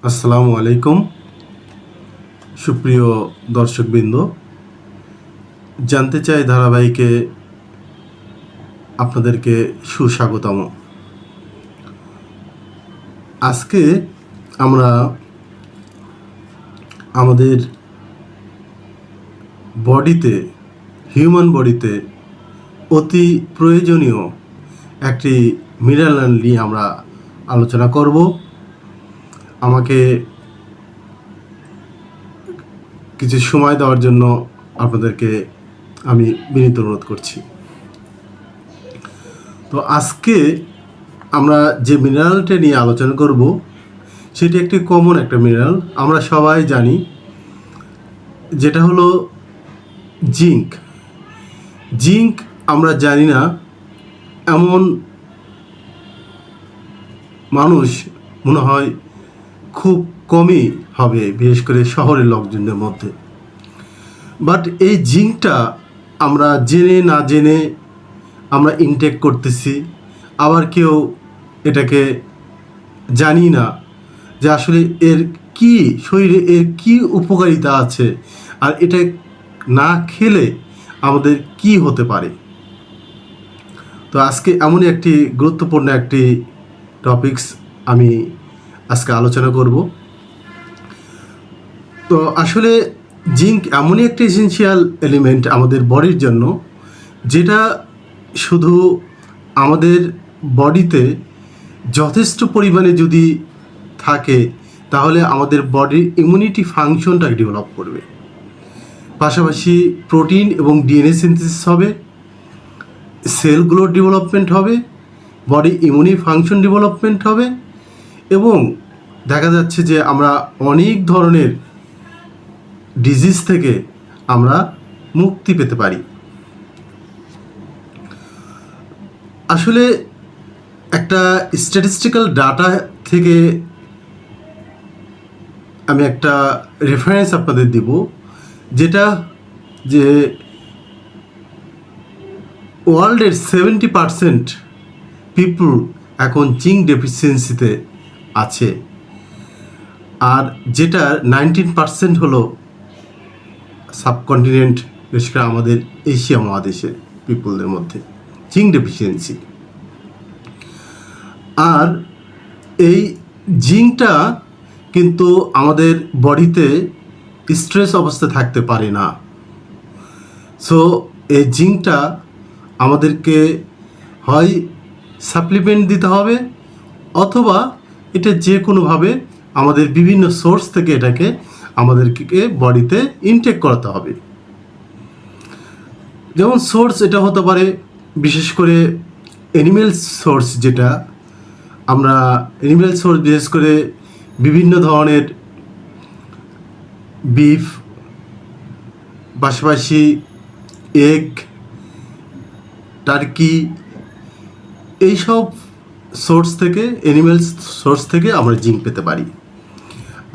আসসালামু আলাইকুম সুপ্রিয় দর্শকবৃন্দ। জানতে চাই ধারাবাহিকে আপনাদেরকে সুস্বাগতম। আজকে আমরা আমাদের বডিতে, হিউম্যান বডিতে অতি প্রয়োজনীয় একটি মিনারেল নিয়ে আমরা আলোচনা করব। আমাকে কিছু সময় দেওয়ার জন্য আপনাদেরকে আমি বিনীত অনুরোধ করছি। তো আজকে আমরা যে মিনারেলটা নিয়ে আলোচনা করব সেটি একটি কমন একটা মিনারেল, আমরা সবাই জানি, যেটা হলো জিঙ্ক। জিঙ্ক আমরা জানি না এমন মানুষ মনে হয় খুব কমই হবে, বিশেষ করে শহরের লোকজনদের মধ্যে। বাট এই জিঙ্কটা আমরা জেনে না জেনে আমরা ইনটেক করতেছি, আবার কেউ এটাকে জানি না যে আসলে এর কি শরীরে এর কি উপকারিতা আছে, আর এটা না খেলে আমাদের কি হতে পারে। তো আজকে এমনই একটি গুরুত্বপূর্ণ একটি টপিকস আমি আজকে আলোচনা করব। তো আসলে জিঙ্ক এমনই একটি এসেনশিয়াল এলিমেন্ট আমাদের বডির জন্য, যেটা শুধু আমাদের বডিতে যথেষ্ট পরিমাণে যদি থাকে তাহলে আমাদের বডির ইমিউনিটি ফাংশনটা ডেভেলপ করবে, পাশাপাশি প্রোটিন এবং ডিএনএ সিনথেসিস হবে, সেলগুলোর ডেভেলপমেন্ট হবে, বডি ইমিউনি ফাংশন ডেভেলপমেন্ট হবে, এবং দেখা যাচ্ছে যে আমরা অনেক ধরনের ডিজিজ থেকে আমরা মুক্তি পেতে পারি। আসলে একটা স্ট্যাটিস্টিক্যাল ডাটা থেকে আমি একটা রেফারেন্স আপনাদের দিব, যেটা যে ওয়ার্ল্ডের 70% পিপল এখন জিঙ্ক ডেফিসিয়েন্সিতে আছে, আর যেটা 19% হলো সাবকন্টিনেন্ট, বিশেষ করে আমাদের এশিয়া মহাদেশের পিপলদের মধ্যে জিঙ্ক ডেফিসিয়েন্সি। আর এই জিঙ্কটা কিন্তু আমাদের বডিতে স্ট্রেস অবস্থায় থাকতে পারে না। সো এই জিঙ্কটা আমাদেরকে হয় সাপ্লিমেন্ট দিতে হবে, অথবা এটা যে কোনোভাবে আমাদের বিভিন্ন সোর্স থেকে এটাকে আমাদেরকে বডিতে ইনটেক করাতে হবে। যেমন সোর্স এটা হতে পারে বিশেষ করে অ্যানিমেল সোর্স, যেটা আমরা অ্যানিমেল সোর্স বিশেষ করে বিভিন্ন ধরনের বিফ, পাশাপাশি এগ, টার্কি, এইসব সোর্স থেকে, অ্যানিমেল সোর্স থেকে আমরা জিঙ্ক পেতে পারি।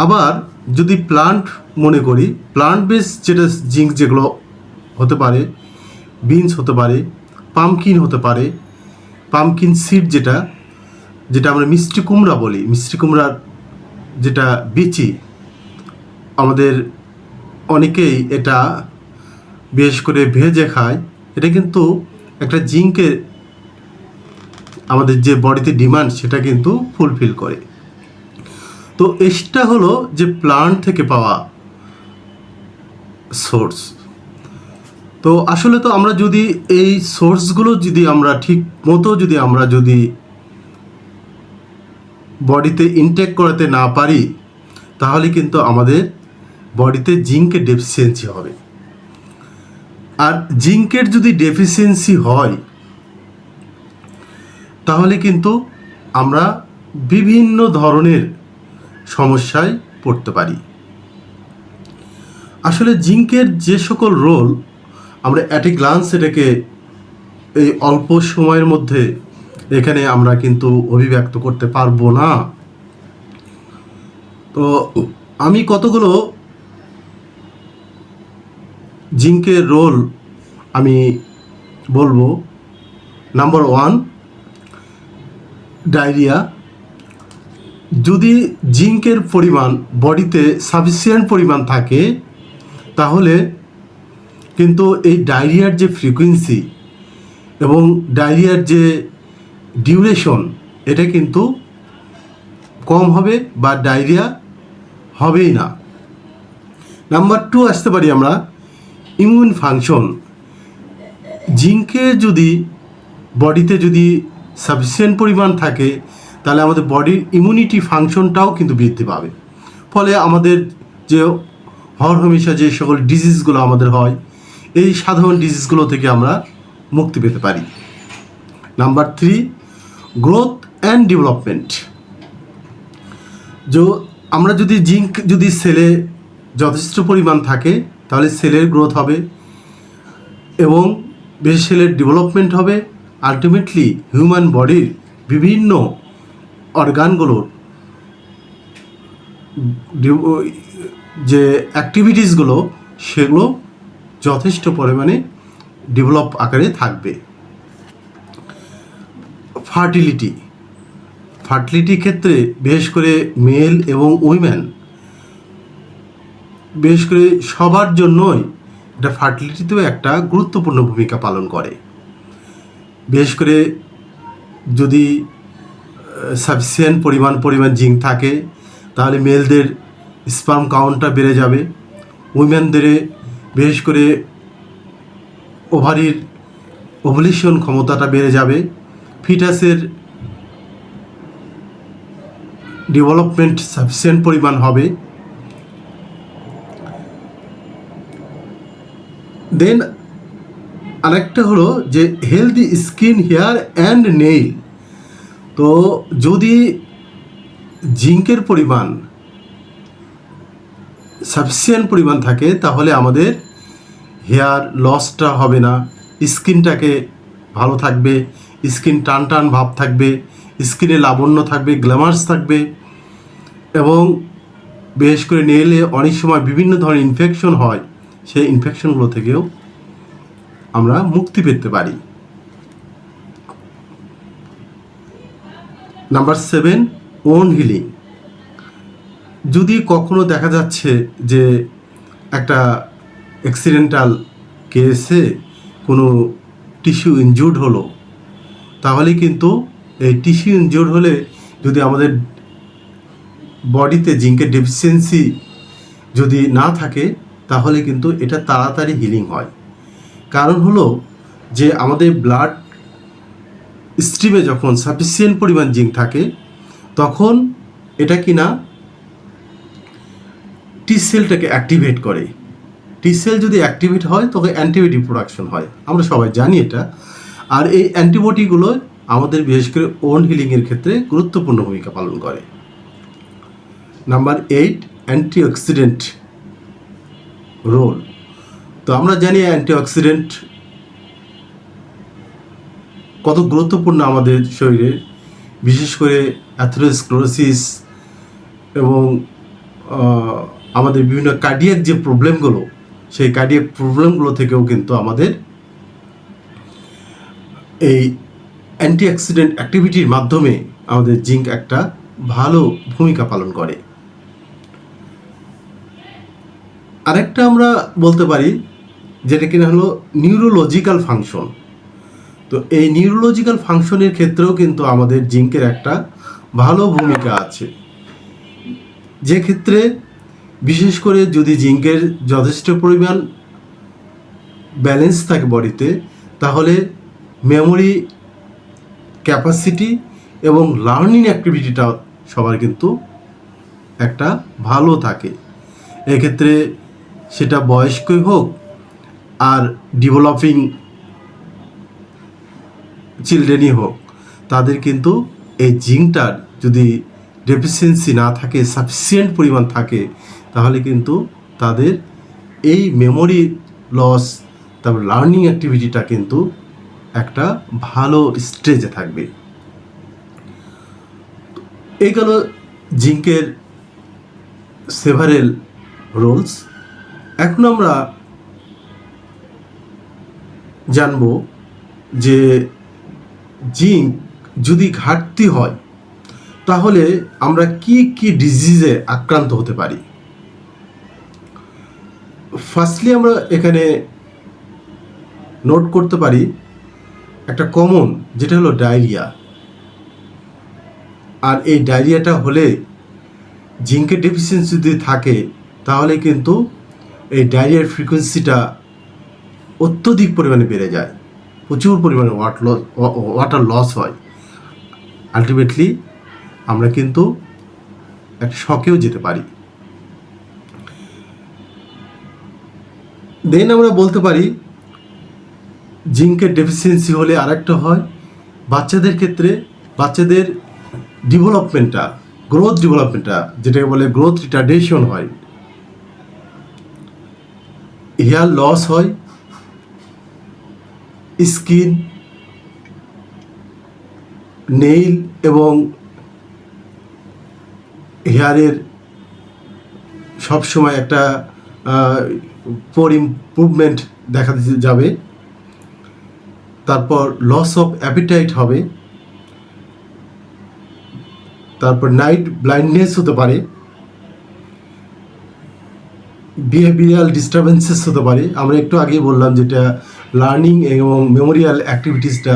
আবার যদি প্লান্ট মনে করি, প্লান্ট বেস যেটা জিঙ্ক যেগুলো হতে পারে, বিনস হতে পারে, পামকিন হতে পারে, পামকিন সিড যেটা যেটা আমরা মিষ্টি কুমড়া বলি, মিষ্টি কুমড়ার যেটা বিচি, আমাদের অনেকেই এটা বিশেষ করে ভেজে খায়। এটা কিন্তু একটা জিঙ্কের আমাদের যে বডিতে ডিমান্ড সেটা কিন্তু ফুলফিল করে। তো এটা হলো যে প্লান্ট থেকে পাওয়া সোর্স। তো আসলে তো আমরা যদি এই সোর্সগুলো যদি আমরা ঠিক মতো যদি বডিতে ইনটেক করাতে না পারি, তাহলে কিন্তু আমাদের বডিতে জিঙ্কের ডেফিসিয়েন্সি হবে। আর জিঙ্কের যদি ডেফিসিয়েন্সি হয় তাহলে কিন্তু আমরা বিভিন্ন ধরনের সমস্যায় পড়তে পারি। আসলে জিঙ্কের যে সকল রোল আমরা অ্যাট এ গ্লান্স এটাকে এই অল্প সময়ের মধ্যে এখানে আমরা কিন্তু অভিব্যক্ত করতে পারবো না। তো আমি কতগুলো জিঙ্কের রোল আমি বলবো। Number 1, diarrhoea. যদি জিঙ্কের পরিমাণ বডিতে সাফিসিয়েন্ট পরিমাণ থাকে তাহলে কিন্তু এই ডায়রিয়ার যে ফ্রিকোয়েন্সি এবং ডায়রিয়ার যে ডিউরেশন এটা কিন্তু কম হবে বা ডায়রিয়া হবেই না। নাম্বার 2 আসতে পারি আমরা ইমিউন ফাংশন। জিঙ্কে যদি বডিতে যদি সাফিসিয়েন্ট পরিমাণ থাকে তাহলে আমাদের বডির ইমিউনিটি ফাংশনটাও কিন্তু বৃদ্ধি পাবে, ফলে আমাদের যে হরহমেশা যে সকল ডিজিজগুলো আমাদের হয় এই সাধারণ ডিজিজগুলো থেকে আমরা মুক্তি পেতে পারি। Number 3 growth and development. আমরা যদি জিঙ্ক যদি সেলে যথেষ্ট পরিমাণ থাকে তাহলে সেলের গ্রোথ হবে এবং বেশ সেলের ডেভেলপমেন্ট হবে। আলটিমেটলি হিউম্যান বডির বিভিন্ন অর্গানগুলোর যে অ্যাক্টিভিটিসগুলো সেগুলো যথেষ্ট পরিমাণে ডেভেলপ আকারে থাকবে। ফার্টিলিটি ক্ষেত্রে বিশেষ করে মেল এবং উইমেন, বিশেষ করে সবার জন্যই এটা ফার্টিলিটিতেও একটা গুরুত্বপূর্ণ ভূমিকা পালন করে। বিশেষ করে যদি সাফিসিয়েন্ট পরিমাণ জিঙ্ক থাকে তাহলে মেলদের স্পার্ম কাউন্টটা বেড়ে যাবে, উইমেনদের বিশেষ করে ওভারির ওভুলেশন ক্ষমতাটা বেড়ে যাবে, ফিটাসের ডেভেলপমেন্ট সাফিসিয়েন্ট পরিমাণ হবে। দেন আরেকটা হলো যে healthy skin, hair and nail. তো যদি জিঙ্কের পরিমাণ সাফিসিয়েন্ট পরিমাণ থাকে তাহলে আমাদের হেয়ার লসটা হবে না, স্কিনটাকে ভালো থাকবে, স্কিন টান টান ভাব থাকবে, স্কিনে লাবণ্য থাকবে, গ্ল্যামার্স থাকবে এবং বিশেষ করে নেইলে অনেক সময় বিভিন্ন ধরনের ইনফেকশন হয়, সেই ইনফেকশনগুলো থেকেও আমরা মুক্তি পেতে পারি। Number 7 wound healing. যদি কখনো দেখা যাচ্ছে যে একটা অ্যাক্সিডেন্টাল কেসে কোনো টিস্যু ইনজুর্ড হলো, তাহলে কিন্তু এই টিস্যু ইনজুর্ড হলে যদি আমাদের বডিতে জিঙ্কের ডেফিসিয়েন্সি যদি না থাকে তাহলে কিন্তু এটা তাড়াতাড়ি হিলিং হয়। কারণ হলো যে আমাদের ব্লাড স্ট্রিমে যখন সাফিসিয়েন্ট পরিমাণ জিঙ্ক থাকে তখন এটা কিনা টি সেলটাকে অ্যাক্টিভেট করে। টি সেল যদি অ্যাক্টিভেট হয় তখন অ্যান্টিবডি প্রোডাকশন হয়, আমরা সবাই জানি এটা। আর এই অ্যান্টিবডিগুলো আমাদের বিশেষ করে ওন হিলিংয়ের ক্ষেত্রে গুরুত্বপূর্ণ ভূমিকা পালন করে। Number 8 antioxidant role. তো আমরা জানি অ্যান্টিঅক্সিডেন্ট কত গুরুত্বপূর্ণ আমাদের শরীরে, বিশেষ করে অ্যাথেরোস্ক্লেরোসিস এবং আমাদের বিভিন্ন কার্ডিয়াক যে প্রবলেমগুলো, সেই কার্ডিয়াক প্রবলেমগুলো থেকেও কিন্তু আমাদের এই অ্যান্টিঅক্সিডেন্ট অ্যাক্টিভিটির মাধ্যমে আমাদের জিঙ্ক একটা ভালো ভূমিকা পালন করে। আরেকটা আমরা বলতে পারি যেটা কিনা হলো নিউরোলজিক্যাল ফাংশন। তো এই নিউরোলজিক্যাল ফাংশনের ক্ষেত্রেও কিন্তু আমাদের জিঙ্কের একটা ভালো ভূমিকা আছে, যে ক্ষেত্রে বিশেষ করে যদি জিঙ্কের যথেষ্ট পরিমাণ ব্যালেন্স থাকে বডিতে তাহলে মেমোরি ক্যাপাসিটি এবং লার্নিং অ্যাক্টিভিটিটা সবার কিন্তু একটা ভালো থাকে। এক্ষেত্রে সেটা বয়স্কই হোক আর ডেভেলপিং চিলড্রেনই হোক, তাদের কিন্তু এই জিঙ্কটার যদি ডেফিসিয়েন্সি না থাকে, সাফিসিয়েন্ট পরিমাণ থাকে, তাহলে কিন্তু তাদের এই মেমোরি লস, তারপর লার্নিং অ্যাক্টিভিটিটা কিন্তু একটা ভালো স্টেজে থাকবে। এই গেল জিঙ্কের সেভারেল রোলস। এখন আমরা জানব যে জিঙ্ক যদি ঘাটতি হয় তাহলে আমরা কি কি ডিজিজে আক্রান্ত হতে পারি? ফার্স্টলি আমরা এখানে নোট করতে পারি একটা কমন, যেটা হলো ডায়রিয়া। আর এই ডায়রিয়াটা হলে জিঙ্কের ডেফিসিয়েন্সি যদি থাকে তাহলে কিন্তু এই ডায়রিয়ার ফ্রিকোয়েন্সিটা অত্যধিক পরিমাণে বেড়ে যায়, প্রচুর পরিমাণে ওয়াটার লস হয়। আলটিমেটলি আমরা কিন্তু একটা শকেও যেতে পারি। দেন আমরা বলতে পারি জিঙ্কের ডেফিসিয়েন্সি হলে আরেকটা হয় বাচ্চাদের ক্ষেত্রে, বাচ্চাদের ডেভেলপমেন্টটা, গ্রোথ ডেভেলপমেন্টটা, যেটাকে বলে গ্রোথ রিটার্ডেশন হয়, হেয়ার লস হয়, স্কিন, নেইল এবং হেয়ারের সবসময় একটা পর ইমপ্রুভমেন্ট দেখা যাবে। তারপর লস অফ অ্যাপিটাইট হবে, তারপর নাইট ব্লাইন্ডনেস হতে পারে, বিহেভিয়ারাল ডিস্টারবেন্সেস হতে পারে। আমরা একটু আগেই বললাম যেটা লার্নিং এবং মেমোরিয়াল অ্যাক্টিভিটিসটা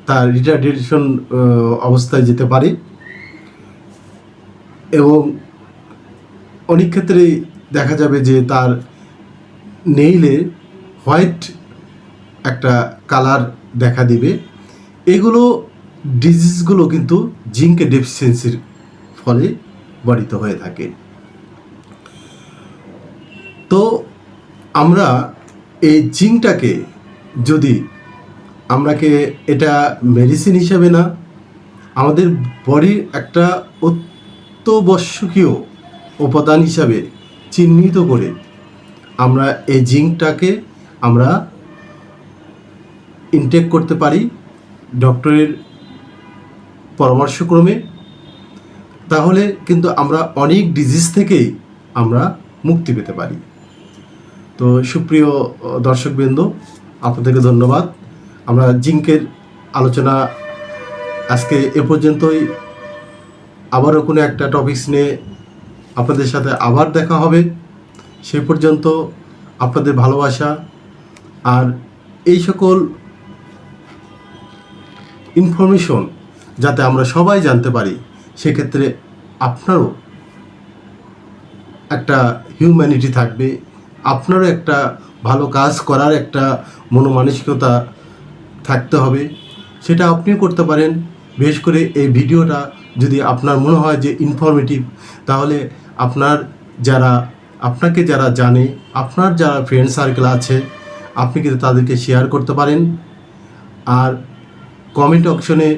তার রিটার্ডেশন অবস্থায় যেতে পারে। এবং অনেক ক্ষেত্রে দেখা যাবে যে তার নেইলে হোয়াইট একটা কালার দেখা দিবে। এগুলো ডিজিজগুলো কিন্তু জিঙ্কের ডেফিসিয়েন্সির ফলে বাড়িত হয়ে থাকে। তো আমরা এই জিঙ্কটাকে যদি আমরাকে এটা মেডিসিন হিসাবে না, আমাদের বডির একটা অত্যাবশ্যকীয় উপাদান হিসাবে চিহ্নিত করে আমরা এই জিঙ্কটাকে আমরা ইনটেক করতে পারি ডক্টরের পরামর্শক্রমে। তাহলে কিন্তু আমরা অনেক ডিজিজ থেকেই আমরা মুক্তি পেতে পারি। তো সুপ্রিয় দর্শকবৃন্দ, আপনাদেরকে ধন্যবাদ। আমরা জিঙ্কের আলোচনা আজকে এ পর্যন্তই। আবারও কোনো একটা টপিকস নিয়ে আপনাদের সাথে আবার দেখা হবে। সেই পর্যন্ত আপনাদের ভালোবাসা আর এই সকল ইনফরমেশন যাতে আমরা সবাই জানতে পারি, সেক্ষেত্রে আপনারও একটা হিউম্যানিটি থাকবে, আপনারও একটা ভালো কাজ করার একটা মনোমানসিকতা থাকতে হবে। সেটা আপনিও করতে পারেন। বিশেষ করে এই ভিডিওটা যদি আপনার মনে হয় যে ইনফরমেটিভ, তাহলে আপনাকে যারা জানে, আপনার যারা ফ্রেন্ড সার্কেল আছে, আপনি কিন্তু তাদেরকে শেয়ার করতে পারেন। আর কমেন্ট অপশনে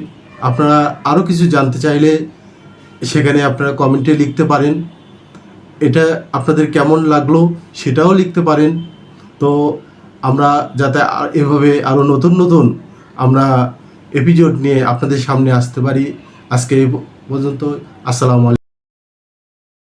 আপনারা আরও কিছু জানতে চাইলে সেখানে আপনারা কমেন্টে লিখতে পারেন। এটা আপনাদের কেমন লাগলো সেটাও লিখতে পারেন। তো আমরা যাতে এভাবে আরও নতুন নতুন আমরা এপিসোড নিয়ে আপনাদের সামনে আসতে পারি। আজকে এই পর্যন্ত। আসসালামু আলাইকুম।